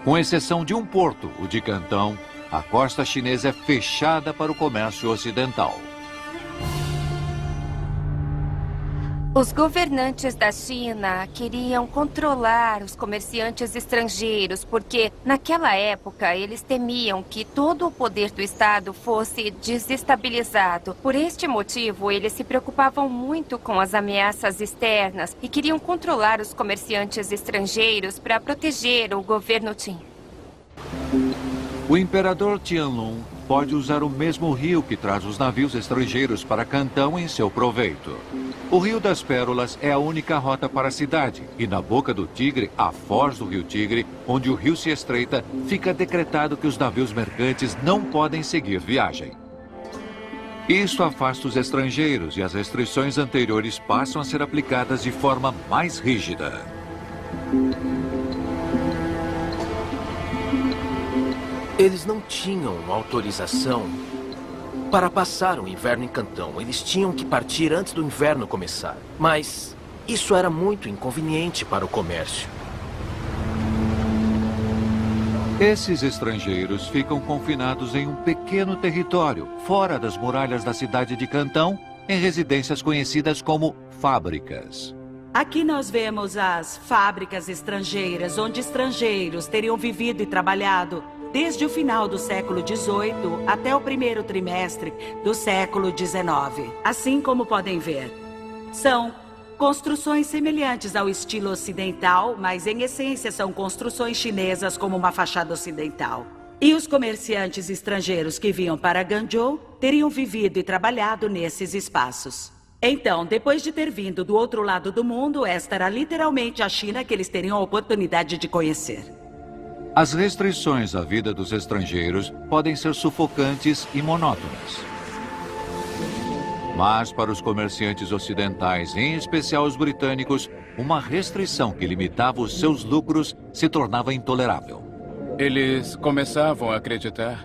Com exceção de um porto, o de Cantão, a costa chinesa é fechada para o comércio ocidental. Os governantes da China queriam controlar os comerciantes estrangeiros porque, naquela época, eles temiam que todo o poder do Estado fosse desestabilizado. Por este motivo, eles se preocupavam muito com as ameaças externas e queriam controlar os comerciantes estrangeiros para proteger o governo Qin. O imperador Qianlong pode usar o mesmo rio que traz os navios estrangeiros para Cantão em seu proveito. O Rio das Pérolas é a única rota para a cidade, e na boca do Tigre, a foz do Rio Tigre, onde o rio se estreita, fica decretado que os navios mercantes não podem seguir viagem. Isso afasta os estrangeiros e as restrições anteriores passam a ser aplicadas de forma mais rígida. Eles não tinham autorização para passar o inverno em Cantão. Eles tinham que partir antes do inverno começar. Mas isso era muito inconveniente para o comércio. Esses estrangeiros ficam confinados em um pequeno território, fora das muralhas da cidade de Cantão, em residências conhecidas como fábricas. Aqui nós vemos as fábricas estrangeiras, onde estrangeiros teriam vivido e trabalhado desde o final do século XVIII até o primeiro trimestre do século XIX. Assim como podem ver, são construções semelhantes ao estilo ocidental, mas em essência são construções chinesas como uma fachada ocidental. E os comerciantes estrangeiros que vinham para Guangzhou teriam vivido e trabalhado nesses espaços. Então, depois de ter vindo do outro lado do mundo, esta era literalmente a China que eles teriam a oportunidade de conhecer. As restrições à vida dos estrangeiros podem ser sufocantes e monótonas. Mas para os comerciantes ocidentais, em especial os britânicos, uma restrição que limitava os seus lucros se tornava intolerável. Eles começavam a acreditar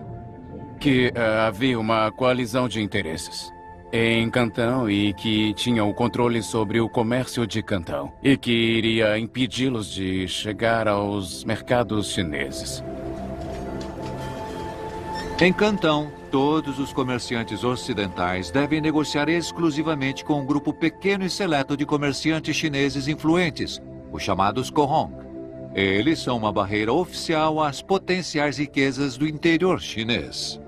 que havia uma coalizão de interesses em Cantão e que tinham o controle sobre o comércio de Cantão e que iria impedi-los de chegar aos mercados chineses. Em Cantão, todos os comerciantes ocidentais devem negociar exclusivamente com um grupo pequeno e seleto de comerciantes chineses influentes, os chamados Kohong. Eles são uma barreira oficial às potenciais riquezas do interior chinês.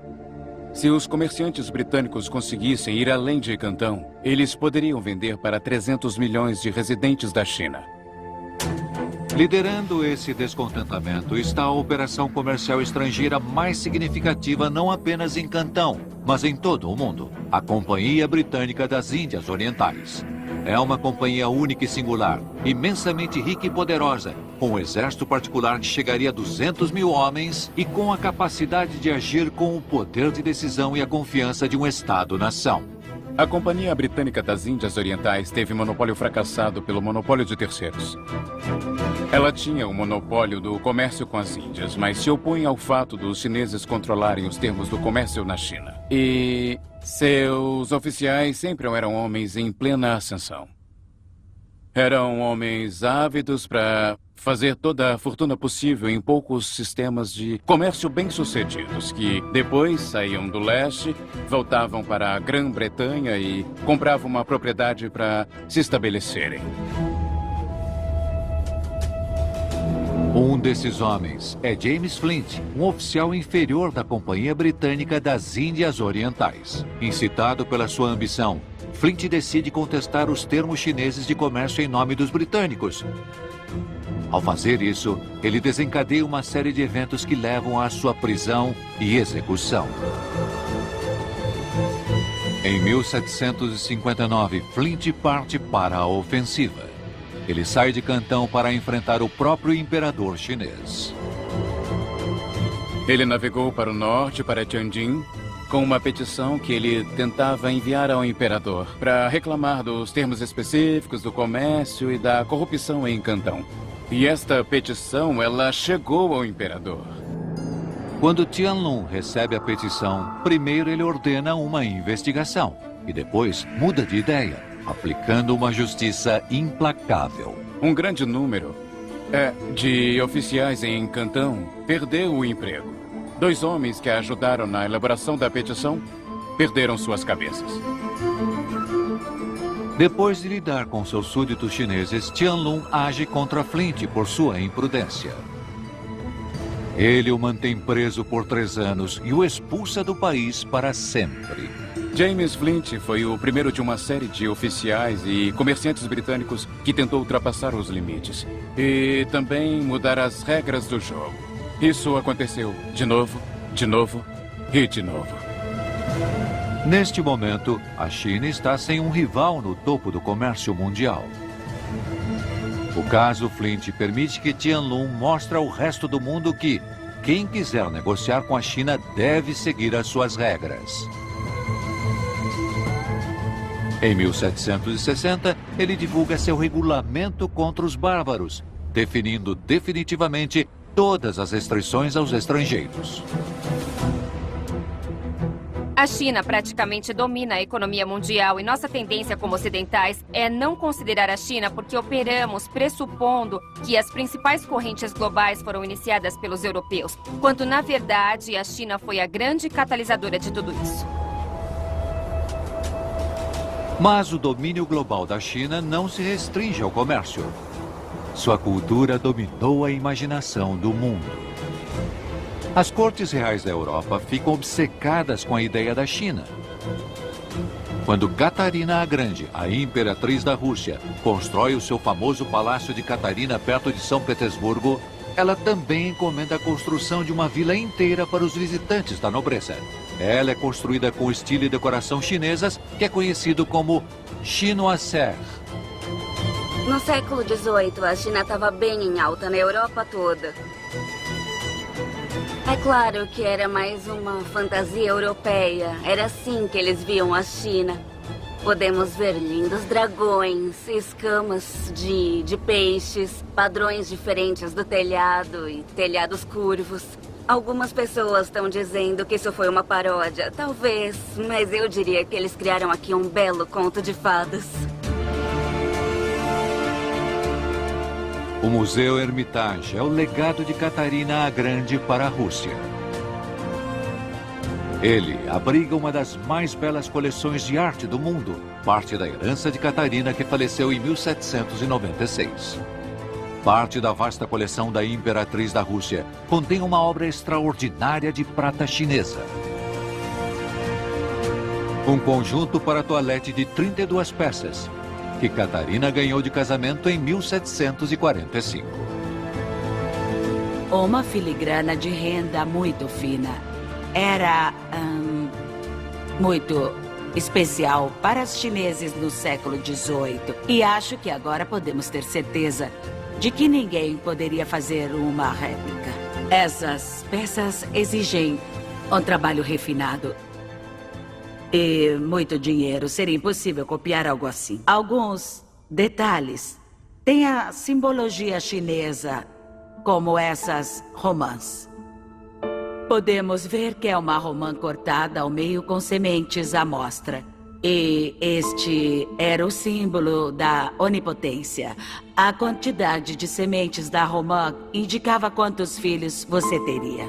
Se os comerciantes britânicos conseguissem ir além de Cantão, eles poderiam vender para 300 milhões de residentes da China. Liderando esse descontentamento está a operação comercial estrangeira mais significativa não apenas em Cantão, mas em todo o mundo, a Companhia Britânica das Índias Orientais. É uma companhia única e singular, imensamente rica e poderosa, com um exército particular que chegaria a 200 mil homens e com a capacidade de agir com o poder de decisão e a confiança de um Estado-nação. A Companhia Britânica das Índias Orientais teve monopólio fracassado pelo monopólio de terceiros. Ela tinha o monopólio do comércio com as Índias, mas se opunha ao fato dos chineses controlarem os termos do comércio na China. E seus oficiais sempre eram homens em plena ascensão. Eram homens ávidos para fazer toda a fortuna possível em poucos sistemas de comércio bem-sucedidos, que depois saíam do leste, voltavam para a Grã-Bretanha e compravam uma propriedade para se estabelecerem. Um desses homens é James Flint, um oficial inferior da Companhia Britânica das Índias Orientais. Incitado pela sua ambição, Flint decide contestar os termos chineses de comércio em nome dos britânicos. Ao fazer isso, ele desencadeia uma série de eventos que levam à sua prisão e execução. Em 1759, Flint parte para a ofensiva. Ele sai de Cantão para enfrentar o próprio imperador chinês. Ele navegou para o norte, para Tianjin, com uma petição que ele tentava enviar ao imperador para reclamar dos termos específicos do comércio e da corrupção em Cantão. E esta petição, ela chegou ao imperador. Quando Tianlong recebe a petição, primeiro ele ordena uma investigação e depois muda de ideia, aplicando uma justiça implacável. Um grande número de oficiais em Cantão perdeu o emprego. 2 homens que ajudaram na elaboração da petição perderam suas cabeças. Depois de lidar com seus súditos chineses, Tianlong age contra Flint por sua imprudência. Ele o mantém preso por 3 anos e o expulsa do país para sempre. James Flint foi o primeiro de uma série de oficiais e comerciantes britânicos que tentou ultrapassar os limites e também mudar as regras do jogo. Isso aconteceu de novo e de novo. Neste momento, a China está sem um rival no topo do comércio mundial. O caso Flint permite que Tianlong mostre ao resto do mundo que quem quiser negociar com a China deve seguir as suas regras. Em 1760, ele divulga seu regulamento contra os bárbaros, definindo definitivamente todas as restrições aos estrangeiros. A China praticamente domina a economia mundial e nossa tendência como ocidentais é não considerar a China porque operamos pressupondo que as principais correntes globais foram iniciadas pelos europeus, quando na verdade a China foi a grande catalisadora de tudo isso. Mas o domínio global da China não se restringe ao comércio. Sua cultura dominou a imaginação do mundo. As cortes reais da Europa ficam obcecadas com a ideia da China. Quando Catarina a Grande, a imperatriz da Rússia, constrói o seu famoso Palácio de Catarina perto de São Petersburgo, ela também encomenda a construção de uma vila inteira para os visitantes da nobreza. Ela é construída com estilo e decoração chinesas, que é conhecido como chinoiserie. No século XVIII, a China estava bem em alta na Europa toda. É claro que era mais uma fantasia europeia. Era assim que eles viam a China. Podemos ver lindos dragões, escamas de peixes, padrões diferentes do telhado e telhados curvos. Algumas pessoas estão dizendo que isso foi uma paródia. Talvez, mas eu diria que eles criaram aqui um belo conto de fadas. O Museu Hermitage é o legado de Catarina a Grande para a Rússia. Ele abriga uma das mais belas coleções de arte do mundo, parte da herança de Catarina, que faleceu em 1796. Parte da vasta coleção da imperatriz da Rússia contém uma obra extraordinária de prata chinesa. Um conjunto para toalete de 32 peças, que Catarina ganhou de casamento em 1745. Uma filigrana de renda muito fina. Era muito especial para os chineses no século XVIII. E acho que agora podemos ter certeza de que ninguém poderia fazer uma réplica. Essas peças exigem um trabalho refinado e muito dinheiro. Seria impossível copiar algo assim. Alguns detalhes têm a simbologia chinesa, como essas romãs. Podemos ver que é uma romã cortada ao meio com sementes à mostra. E este era o símbolo da onipotência. A quantidade de sementes da romã indicava quantos filhos você teria.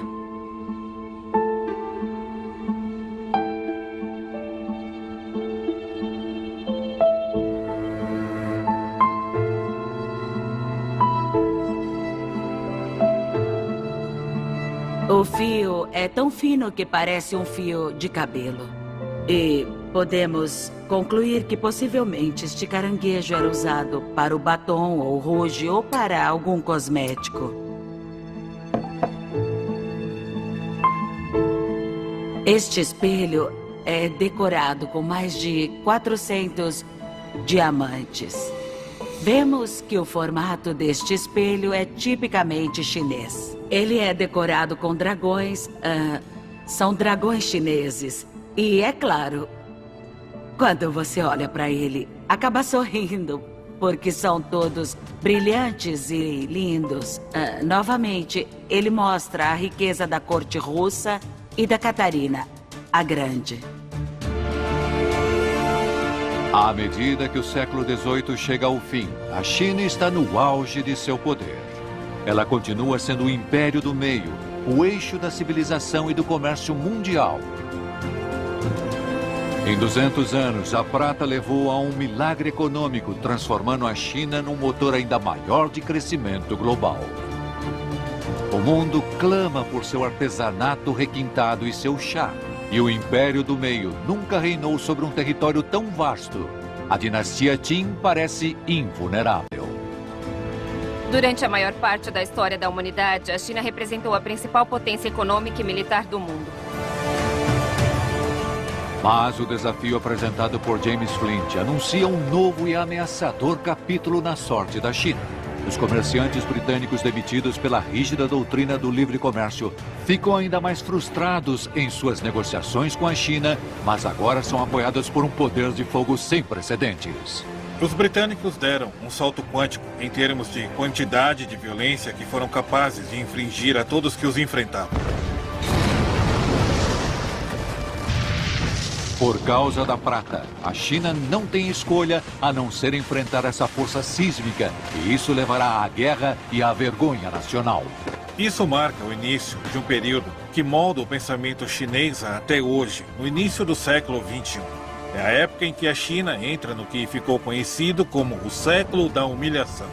O fio é tão fino que parece um fio de cabelo. E podemos concluir que possivelmente este caranguejo era usado para o batom ou rouge ou para algum cosmético. Este espelho é decorado com mais de 400 diamantes. Vemos que o formato deste espelho é tipicamente chinês. Ele é decorado com dragões, são dragões chineses. E é claro, quando você olha para ele, acaba sorrindo, porque são todos brilhantes e lindos. Novamente, ele mostra a riqueza da corte russa e da Catarina, a Grande. À medida que o século XVIII chega ao fim, a China está no auge de seu poder. Ela continua sendo o império do meio, o eixo da civilização e do comércio mundial. Em 200 anos, a prata levou a um milagre econômico, transformando a China num motor ainda maior de crescimento global. O mundo clama por seu artesanato requintado e seu charme. E o Império do Meio nunca reinou sobre um território tão vasto. A dinastia Qin parece invulnerável. Durante a maior parte da história da humanidade, a China representou a principal potência econômica e militar do mundo. Mas o desafio apresentado por James Flint anuncia um novo e ameaçador capítulo na sorte da China. Os comerciantes britânicos demitidos pela rígida doutrina do livre comércio ficam ainda mais frustrados em suas negociações com a China, mas agora são apoiados por um poder de fogo sem precedentes. Os britânicos deram um salto quântico em termos de quantidade de violência que foram capazes de infligir a todos que os enfrentavam. Por causa da prata, a China não tem escolha a não ser enfrentar essa força sísmica, e isso levará à guerra e à vergonha nacional. Isso marca o início de um período que molda o pensamento chinês até hoje, no início do século XXI. É a época em que a China entra no que ficou conhecido como o século da humilhação.